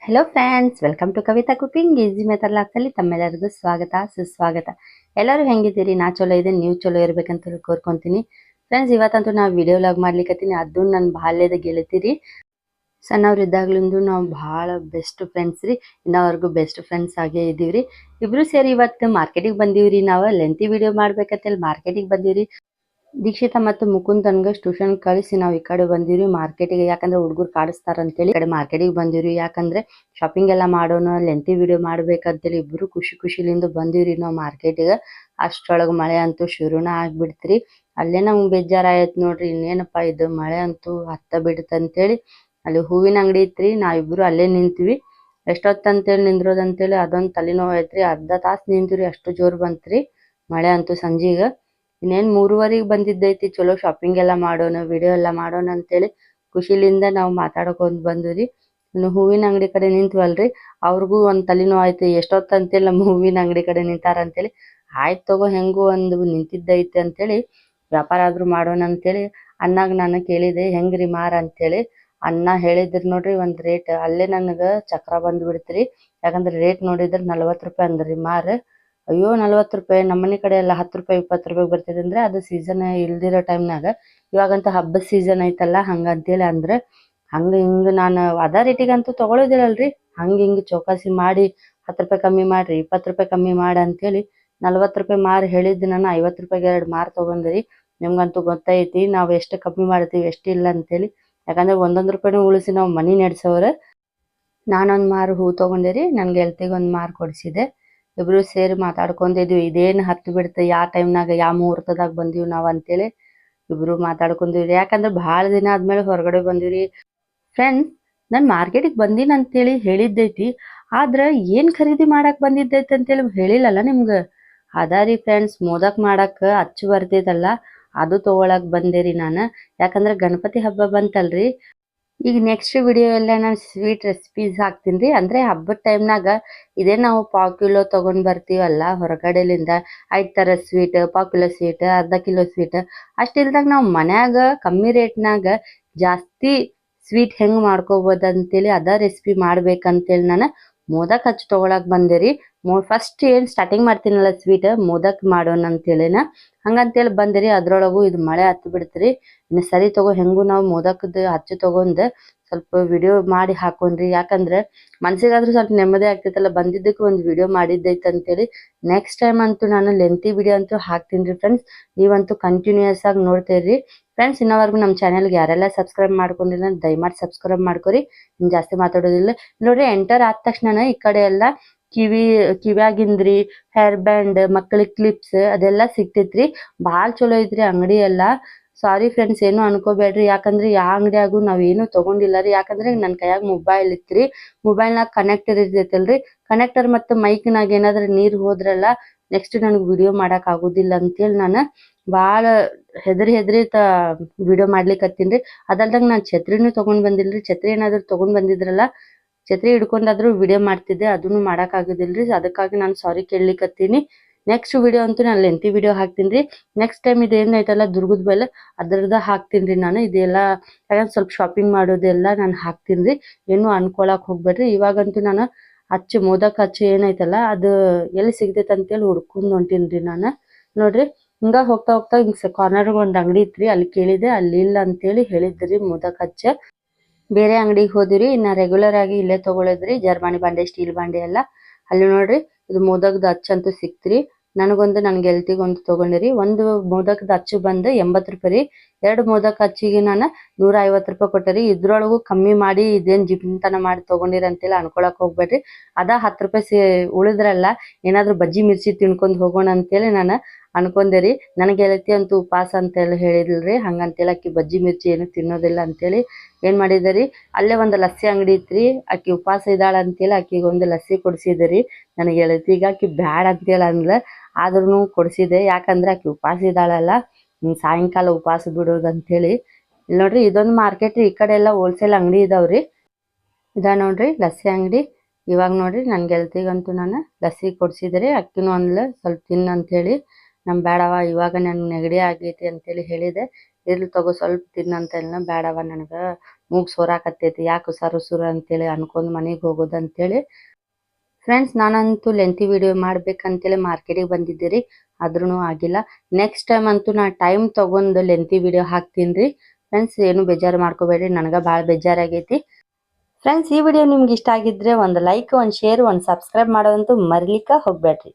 Hello friends, welcome to Kavitha cooking easy method ಲಾಗ್ಸಲ್ಲಿ ತಮ್ಮೆಲ್ಲರಿಗೂ ಸ್ವಾಗತ ಸುಸ್ವಾಗತ. ಎಲ್ಲರೂ ಹೆಂಗಿದ್ದೀರಿ? ನಾ ಚಲೋ ಇದೆ, ನೀವು ಚಲೋ ಇರ್ಬೇಕಂತ ಕೋರ್ಕೊಂತೀನಿ. ಫ್ರೆಂಡ್ಸ್, ಇವತ್ತಂತೂ ನಾವು ವಿಡಿಯೋ ಲಾಗ್ ಮಾಡ್ಲಿಕ್ಕತ್ತೀನಿ. ಅದು ನನ್ನ ಬಾಲ್ಯದ ಗೆಳತಿರಿ. ಸಣ್ಣವ್ರು ಇದ್ದಾಗ್ಲಿಂದು ನಾವು ಭಾಳ ಬೆಸ್ಟ್ ಫ್ರೆಂಡ್ಸ್ ರೀ. ಇನ್ನವರೆಗೂ ಬೆಸ್ಟ್ ಫ್ರೆಂಡ್ಸ್ ಆಗೇ ಇದೀವ್ರಿ. ಇಬ್ರು ಸೇರಿ ಇವತ್ತು ಮಾರ್ಕೆಟಿಗೆ ಬಂದೀವ್ರಿ. ನಾವು ಲೆಂತಿ ವಿಡಿಯೋ ಮಾಡ್ಬೇಕಂತೇಳಿ ಮಾರ್ಕೆಟಿಗೆ ಬಂದೀವ್ರಿ. ದೀಕ್ಷಿತಾ ಮತ್ತು ಮುಕುಂದನ್ಗೆ ಟ್ಯೂಷನ್ ಕಳಿಸಿ ನಾವು ಈ ಕಡೆ ಬಂದಿವ್ರಿ ಮಾರ್ಕೆಟಿಗೆ. ಯಾಕಂದ್ರೆ ಹುಡುಗರು ಕಾಡಿಸ್ತಾರ ಅಂತೇಳಿ ಈ ಕಡೆ ಮಾರ್ಕೆಟಿಗೆ ಬಂದಿವ್ರಿ. ಯಾಕಂದ್ರೆ ಶಾಪಿಂಗ್ ಎಲ್ಲ ಮಾಡೋಣ, ಲೆಂತಿ ವಿಡಿಯೋ ಮಾಡ್ಬೇಕಂತೇಳಿ ಇಬ್ರು ಖುಷಿಲಿಂದ ಬಂದಿವ್ರಿ ನಾವು ಮಾರ್ಕೆಟಿಗೆ. ಅಷ್ಟ್ರೊಳಗೆ ಮಳೆ ಅಂತೂ ಶುರುನ ಆಗ್ಬಿಡ್ತ್ರಿ. ಅಲ್ಲೇ ನಮ್ಗೆ ಬೇಜಾರಾಯ್ತು ನೋಡ್ರಿ. ಇನ್ನೇನಪ್ಪ ಇದು ಮಳೆ ಅಂತೂ ಹತ್ತ ಬಿಡುತ್ತಂತೇಳಿ ಅಲ್ಲಿ ಹೂವಿನ ಅಂಗಡಿ ಇತ್ರಿ. ನಾವಿಬ್ರು ಅಲ್ಲೇ ನಿಂತ್ವಿ. ಎಷ್ಟೊತ್ತಂತೇಳಿ ನಿಂದ್ರೋದಂತೇಳಿ ಅದೊಂದು ತಲೆನೋವು ಐತ್ರಿ. ಅರ್ಧ ತಾಸು ನಿಂತ್ವಿ, ಅಷ್ಟು ಜೋರು ಬಂತ್ರಿ ಮಳೆ ಅಂತೂ ಸಂಜೆಗೆ. ಇನ್ನೇನು 3:15ಗೆ ಬಂದಿದ್ದೈತಿ. ಚಲೋ ಶಾಪಿಂಗ್ ಎಲ್ಲ ಮಾಡೋಣ, ವಿಡಿಯೋ ಎಲ್ಲ ಮಾಡೋಣ ಅಂತೇಳಿ ಖುಷಿಲಿಂದ ನಾವು ಮಾತಾಡ್ಕೊಂಡ್ ಬಂದ್ವಿ. ಇನ್ನು ಹೂವಿನ ಅಂಗಡಿ ಕಡೆ ನಿಂತ್ವಲ್ರಿ, ಅವ್ರಿಗೂ ಒಂದು ತಲೆನೋವು ಆಯ್ತು. ಎಷ್ಟೊತ್ತಂತೇಳಿ ನಮ್ಮ ಹೂವಿನ ಅಂಗಡಿ ಕಡೆ ನಿಂತಾರ ಅಂತೇಳಿ. ಆಯ್ತು ತಗೋ, ಹೆಂಗೂ ಒಂದು ನಿಂತಿದ್ದೈತಿ ಅಂತೇಳಿ ವ್ಯಾಪಾರ ಆದ್ರೂ ಮಾಡೋಣ ಅಂತೇಳಿ ಅಣ್ಣಾಗ ನಾನು ಕೇಳಿದೆ, ಹೆಂಗ್ರಿ ಮಾರ ಅಂತೇಳಿ. ಅಣ್ಣ ಹೇಳಿದ್ರು ನೋಡ್ರಿ ಒಂದು ರೇಟ್. ಅಲ್ಲೇ ನನಗೆ ಚಕ್ರ ಬಂದು ಬಿಡ್ತ್ರಿ. ಯಾಕಂದ್ರೆ ರೇಟ್ ನೋಡಿದ್ರೆ 40 ರೂಪಾಯಿ ಅಂದ್ರಿ ಮಾರ. ಅಯ್ಯೋ 40 ರೂಪಾಯಿ, ನಮ್ಮನೆ ಕಡೆ ಎಲ್ಲ 10 ರೂಪಾಯಿ 20 ರೂಪಾಯಿ ಬರ್ತಿದೆ ಅಂದ್ರೆ ಅದು ಸೀಸನ್ ಇಲ್ದಿರೋ ಟೈಮ್ನಾಗ. ಇವಾಗಂತ ಹಬ್ಬದ ಸೀಸನ್ ಐತಲ್ಲ, ಹಂಗಂತೇಳಿ ಅಂದ್ರೆ ಹಂಗ ಹಿಂಗ ನಾನು ಅದ ರೇಟಿಗಂತೂ ತಗೊಳ್ಳೋದಿಲ್ಲಲ್ರಿ. ಹಿಂಗೆ ಚೌಕಾಸಿ ಮಾಡಿ 10 ರೂಪಾಯಿ ಕಮ್ಮಿ ಮಾಡ್ರಿ, 20 ರೂಪಾಯಿ ಕಮ್ಮಿ ಮಾಡಿ ಅಂತೇಳಿ 40 ರೂಪಾಯಿ ಮಾರು ಹೇಳಿದ್ದು ನಾನು 50 ರೂಪಾಯಿಗೆ 2 ಮಾರು ತಗೊಂಡ್ರಿ. ನಿಮ್ಗಂತೂ ಗೊತ್ತೈತಿ ನಾವು ಎಷ್ಟು ಕಮ್ಮಿ ಮಾಡ್ತೀವಿ ಎಷ್ಟಿಲ್ಲ ಅಂತೇಳಿ. ಯಾಕಂದ್ರೆ 1 ರೂಪಾಯಿನೂ ಉಳಿಸಿ ನಾವು ಮನಿ ನಡೆಸೋರು. ನಾನೊಂದು ಮಾರು ಹೂ ತಗೊಂಡಿರಿ, ನನ್ನ ಗೆಳತಿಗೆ ಒಂದು ಮಾರು ಕೊಡಿಸಿದೆ. ಇಬ್ರು ಸೇರಿ ಮಾತಾಡ್ಕೊಂಡಿದ್ವಿ. ಇದೇನು ಹತ್ತು ಬಿಡ್ತು, ಯಾವ ಟೈಮ್ನಾಗ ಯಾವ ಮುಹೂರ್ತದಾಗ ಬಂದೀವಿ ನಾವು ಅಂತೇಳಿ ಇಬ್ರು ಮಾತಾಡ್ಕೊಂಡಿವ್ರಿ. ಯಾಕಂದ್ರೆ ಭಾಳ ದಿನ ಆದ್ಮೇಲೆ ಹೊರಗಡೆ ಬಂದಿವ್ರಿ. ಫ್ರೆಂಡ್ಸ್, ನಾನು ಮಾರ್ಕೆಟಿಗೆ ಬಂದೀನಿ ಅಂತೇಳಿ ಹೇಳಿದ್ದೈತಿ. ಆದ್ರೆ ಏನು ಖರೀದಿ ಮಾಡಕ್ ಬಂದಿದ್ದೈತಿ ಅಂತೇಳಿ ಹೇಳಿಲ್ಲಲ್ಲ ನಿಮ್ಗೆ. ಅದಾರಿ ಫ್ರೆಂಡ್ಸ್, ಮೋದಕ್ ಮಾಡಕ್ಕೆ ಅಚ್ಚು ಬರ್ತೈತಲ್ಲ, ಅದು ತಗೊಳಕ್ ಬಂದೇರಿ ನಾನು. ಯಾಕಂದ್ರೆ ಗಣಪತಿ ಹಬ್ಬ ಬಂತಲ್ರಿ. ಈಗ ನೆಕ್ಸ್ಟ್ ವಿಡಿಯೋ ಎಲ್ಲ ನಾನು ಸ್ವೀಟ್ ರೆಸಿಪೀಸ್ ಹಾಕ್ತೀನಿ ರೀ. ಅಂದರೆ ಹಬ್ಬದ ಟೈಮ್ನಾಗ ಇದೇ ನಾವು 1/4 ಕಿಲೋ ತೊಗೊಂಡು ಬರ್ತೀವಲ್ಲ ಹೊರಗಡೆಲಿಂದ, 5 ಥರ ಸ್ವೀಟ್, 1/4 ಕಿಲೋ ಸ್ವೀಟ್, ಅರ್ಧ ಕಿಲೋ ಸ್ವೀಟ್. ಅಷ್ಟಿಲ್ದಾಗ ನಾವು ಮನ್ಯಾಗ ಕಮ್ಮಿ ರೇಟ್ನಾಗ ಜಾಸ್ತಿ ಸ್ವೀಟ್ ಹೆಂಗೆ ಮಾಡ್ಕೋಬೋದು ಅಂತೇಳಿ ಅದ ರೆಸಿಪಿ ಮಾಡ್ಬೇಕಂತೇಳಿ ನಾನು ಮೋದಕ್ ಹಚ್ಚಿ ತೊಗೊಳಕ್ ಬಂದೆ ರೀ. ಫಸ್ಟ್ ಏನು ಸ್ಟಾರ್ಟಿಂಗ್ ಮಾಡ್ತೀನಲ್ಲ ಸ್ವೀಟ್, ಮೋದಕ್ ಮಾಡೋಣ ಅಂತೇಳಿನ ಹಂಗಂತೇಳಿ ಬಂದಿರಿ. ಅದ್ರೊಳಗೂ ಇದು ಮಳೆ ಹತ್ತು ಬಿಡ್ತ್ರಿ. ಇನ್ನು ಸರಿ ತಗೋ, ಹೆಂಗೂ ನಾವು ಮೋದಕದ ಹಚ್ಚಿ ತೊಗೊಂಡು ಸ್ವಲ್ಪ ವಿಡಿಯೋ ಮಾಡಿ ಹಾಕೊಂಡ್ರಿ. ಯಾಕಂದ್ರೆ ಮನ್ಸಿಗಾದ್ರೂ ಸ್ವಲ್ಪ ನೆಮ್ಮದಿ ಆಗ್ತೈತಲ್ಲ, ಬಂದಿದ್ದಕ್ಕೆ ಒಂದು ವಿಡಿಯೋ ಮಾಡಿದ್ದೈತೆ ಅಂತೇಳಿ. ನೆಕ್ಸ್ಟ್ ಟೈಮ್ ಅಂತೂ ನಾನು ಲೆಂತಿ ವಿಡಿಯೋ ಅಂತೂ ಹಾಕ್ತೀನಿ ರೀ ಫ್ರೆಂಡ್ಸ್. ನೀವಂತೂ ಕಂಟಿನ್ಯೂಯಸ್ ಆಗಿ ನೋಡ್ತೀರಿ ಫ್ರೆಂಡ್ಸ್. ಇನ್ನವರೆಗೂ ನಮ್ಮ ಚಾನಲ್ಗೆ ಯಾರೆಲ್ಲ ಸಬ್ಸ್ಕ್ರೈಬ್ ಮಾಡ್ಕೊಂಡಿಲ್ಲ ದಯಮಾಡಿ ಸಬ್ಸ್ಕ್ರೈಬ್ ಮಾಡ್ಕೊರಿ. ಇನ್ನು ಜಾಸ್ತಿ ಮಾತಾಡೋದಿಲ್ಲ ನೋಡ್ರಿ. ಎಂಟರ್ ಆದ ತಕ್ಷಣ ಈ ಕಡೆ ಎಲ್ಲ ಕಿವ್ಯಾಗಿಂದ್ರಿ, ಹೇರ್ ಬ್ಯಾಂಡ್, ಮಕ್ಕಳಿಗೆ ಕ್ಲಿಪ್ಸ್ ಅದೆಲ್ಲ ಸಿಗ್ತೈತ್ರಿ. ಭಾಳ ಚಲೋ ಐತ್ರಿ ಅಂಗಡಿ ಎಲ್ಲ. ಸಾರಿ ಫ್ರೆಂಡ್ಸ್, ಏನು ಅನ್ಕೋಬೇಡ್ರಿ. ಯಾಕಂದ್ರೆ ಯಾವ ಅಂಗಡಿಯಾಗೂ ನಾವೇನು ತಗೊಂಡಿಲ್ಲ ರೀ. ಯಾಕಂದ್ರೆ ನನ್ನ ಕೈಯಾಗ ಮೊಬೈಲ್ ಇತ್ರಿ. ಮೊಬೈಲ್ನಾಗ ಕನೆಕ್ಟರ್ ಇರ್ತೈತಲ್ರಿ. ಕನೆಕ್ಟರ್ ಮತ್ತು ಮೈಕ್ನಾಗ ಏನಾದ್ರೂ ನೀರು ಹೋದ್ರಲ್ಲ ನೆಕ್ಸ್ಟ್ ನನಗೆ ವಿಡಿಯೋ ಮಾಡಕ್ ಆಗೋದಿಲ್ಲ ಅಂತೇಳಿ ನಾನು ಭಾಳ ಹೆದರಿ ವಿಡಿಯೋ ಮಾಡ್ಲಿಕ್ಕತ್ತೀನಿ ರೀ. ಅದಲ್ದಂಗೆ ನಾನು ಛತ್ರಿನೂ ತೊಗೊಂಡು ಬಂದಿಲ್ರಿ. ಛತ್ರಿ ಏನಾದ್ರು ತೊಗೊಂಡು ಬಂದಿದ್ರಲ್ಲ, ಛತ್ರಿ ಹಿಡ್ಕೊಂಡಾದ್ರೂ ವಿಡಿಯೋ ಮಾಡ್ತಿದ್ದೆ, ಅದನ್ನು ಮಾಡೋಕ್ಕಾಗೋದಿಲ್ರಿ. ಅದಕ್ಕಾಗಿ ನಾನು ಸಾರಿ ಕೇಳಲಿಕ್ಕತ್ತೀನಿ. ನೆಕ್ಸ್ಟ್ ವಿಡಿಯೋ ಅಂತೂ ನಾನು ಲೆಂತಿ ವಿಡಿಯೋ ಹಾಕ್ತೀನಿ ರೀ. ನೆಕ್ಸ್ಟ್ ಟೈಮ್ ಇದೇನೈತಲ್ಲ ದುರ್ಗದ ಬೆಲ್ಲ, ಅದ್ರದ್ದು ಹಾಕ್ತೀನಿ ರೀ ನಾನು. ಇದೆಲ್ಲ ಯಾಕಂದ್ರೆ ಸ್ವಲ್ಪ ಶಾಪಿಂಗ್ ಮಾಡೋದೆಲ್ಲ ನಾನು ಹಾಕ್ತೀನಿ ರೀ. ಏನು ಅನ್ಕೊಳಕ್ ಹೋಗ್ಬೇಡ್ರಿ. ಇವಾಗಂತೂ ನಾನು ಮೋದಕ್ ಹಚ್ಚು ಏನೈತಲ್ಲ ಅದು ಎಲ್ಲಿ ಸಿಗ್ತೈತೆ ಅಂತೇಳಿ ಹುಡ್ಕೊಂಡು ಹೊಂಟೀನಿ ರೀ ನಾನು. ನೋಡ್ರಿ, ಹಿಂಗ ಹೋಗ್ತಾ ಹಿಂಗೆ ಕಾರ್ನರ್ಗೆ ಒಂದು ಅಂಗಡಿ ಇತ್ರಿ, ಅಲ್ಲಿ ಕೇಳಿದೆ, ಅಲ್ಲಿ ಇಲ್ಲ ಅಂತೇಳಿ ಹೇಳಿದ್ರಿ ಮೋದಕ್ ಹಚ್ಚ. ಬೇರೆ ಅಂಗಡಿಗೆ ಹೋದಿರಿ. ಇನ್ನು ರೆಗ್ಯುಲರ್ ಆಗಿ ಇಲ್ಲೇ ತಗೊಳೋದ್ರಿ, ಜರ್ಮನಿ ಬಾಂಡೆ, ಸ್ಟೀಲ್ ಬಾಂಡೆ ಎಲ್ಲ. ಅಲ್ಲಿ ನೋಡ್ರಿ, ಇದು ಮೋದಕದ ಅಚ್ಚಂತೂ ಸಿಕ್ತ್ರಿ. ನನಗೊಂದು ನನ್ನ ಗೆಳತಿಗೊಂದು ತೊಗೊಂಡಿರಿ. ಒಂದು ಮೋದಕದ ಅಚ್ಚು ಬಂದು 80 ರೂಪಾಯಿ ರೀ. 2 ಮೋದಕ ಅಚ್ಚಿಗೆ ನಾನು 150 ರೂಪಾಯಿ ಕೊಟ್ಟರಿ. ಇದ್ರೊಳಗೂ ಕಮ್ಮಿ ಮಾಡಿ ಇದೇನು ಜಿಪ್ತನ ಮಾಡಿ ತೊಗೊಂಡಿರಿ ಅಂತೇಳಿ ಅನ್ಕೊಳಕ್ ಹೋಗ್ಬೇಡ್ರಿ. ಅದ 10 ರೂಪಾಯಿ ಉಳಿದ್ರಲ್ಲ, ಏನಾದರೂ ಬಜ್ಜಿ ಮಿರ್ಚಿ ತಿನ್ಕೊಂಡು ಹೋಗೋಣ ಅಂತೇಳಿ ನಾನು ಅನ್ಕೊಂಡೆ ರೀ. ನನ್ನ ಗೆಳತಿ ಅಂತೂ ಉಪವಾಸ ಅಂತೇಳಿ ಹೇಳಿದ್ರಿ. ಹಂಗಂತೇಳಿ ಆಕಿ ಬಜ್ಜಿ ಮಿರ್ಚಿ ಏನು ತಿನ್ನೋದಿಲ್ಲ ಅಂತೇಳಿ ಏನು ಮಾಡಿದೆ ರೀ, ಅಲ್ಲೇ ಒಂದು ಲಸ್ಸಿ ಅಂಗಡಿ ಇತ್ರಿ. ಆಕಿ ಉಪವಾಸ ಇದ್ದಾಳ ಅಂತೇಳಿ ಆಕಿಗೆ ಒಂದು ಲಸ್ಸಿ ಕೊಡಿಸಿದೆ ರೀ. ನನ್ನ ಗೆಳತಿಗೆ ಆಕಿ ಬ್ಯಾಡ ಅಂತೇಳಿ ಅಂದ್ಲ, ಆದ್ರೂ ಕೊಡಿಸಿದೆ. ಯಾಕಂದ್ರೆ ಆಕಿ ಉಪವಾಸ ಇದ್ದಾಳಲ್ಲ, ಸಾಯಂಕಾಲ ಉಪವಾಸ ಬಿಡೋದಂತೇಳಿ. ಇಲ್ಲಿ ನೋಡ್ರಿ, ಇದೊಂದು ಮಾರ್ಕೆಟ್ ರೀ. ಈ ಕಡೆ ಎಲ್ಲ ಹೋಲ್ಸೇಲ್ ಅಂಗಡಿ ಇದಾವ್ರಿ. ಇದ ನೋಡ್ರಿ ಲಸ್ಸಿ ಅಂಗಡಿ. ಇವಾಗ ನೋಡ್ರಿ ನನ್ನ ಗೆಳತಿಗಂತೂ ನಾನು ಲಸ್ಸಿ ಕೊಡಿಸಿದ್ರಿ. ಅಕ್ಕಿನೂ ಅಂದ್ಲು ಸ್ವಲ್ಪ ತಿನ್ನು ಅಂತೇಳಿ. ನಮ್ ಬೇಡವ, ಇವಾಗ ನನ್ಗೆ ನೆಗಡಿ ಆಗೈತಿ ಅಂತೇಳಿ ಹೇಳಿದೆ. ಇರ್ಲಿ ತಗೋ ಸ್ವಲ್ಪ ತಿನ್ನಂತೇಳಿ, ಬೇಡವ ನನಗೆ ಮೂಗ್ ಸೋರಾಕತ್ತೈತಿ, ಯಾಕೆ ಸುರ ಅಂತೇಳಿ ಅನ್ಕೊಂಡ್ ಮನೆಗೆ ಹೋಗೋದು ಅಂತೇಳಿ. ಫ್ರೆಂಡ್ಸ್, ನಾನಂತೂ ಲೆಂತಿ ವಿಡಿಯೋ ಮಾಡ್ಬೇಕಂತೇಳಿ ಮಾರ್ಕೆಟಿಗೆ ಬಂದಿದ್ದೀರಿ, ಆದ್ರೂ ಆಗಿಲ್ಲ. ನೆಕ್ಸ್ಟ್ ಟೈಮ್ ಅಂತೂ ನಾ ಟೈಮ್ ತಗೊಂಡು ಲೆಂತಿ ವಿಡಿಯೋ ಹಾಕ್ತೀನಿ ರೀ. ಫ್ರೆಂಡ್ಸ್, ಏನು ಬೇಜಾರು ಮಾಡ್ಕೋಬೇಡ್ರಿ, ನನಗೆ ಭಾಳ ಬೇಜಾರಾಗೈತಿ. ಫ್ರೆಂಡ್ಸ್, ಈ ವಿಡಿಯೋ ನಿಮ್ಗೆ ಇಷ್ಟ ಆಗಿದ್ರೆ ಒಂದು ಲೈಕ್, ಒಂದು ಶೇರ್, ಒಂದು ಸಬ್ಸ್ಕ್ರೈಬ್ ಮಾಡೋದಂತೂ ಮರಿಲಿಕ್ಕೆ ಹೋಗ್ಬೇಡ್ರಿ.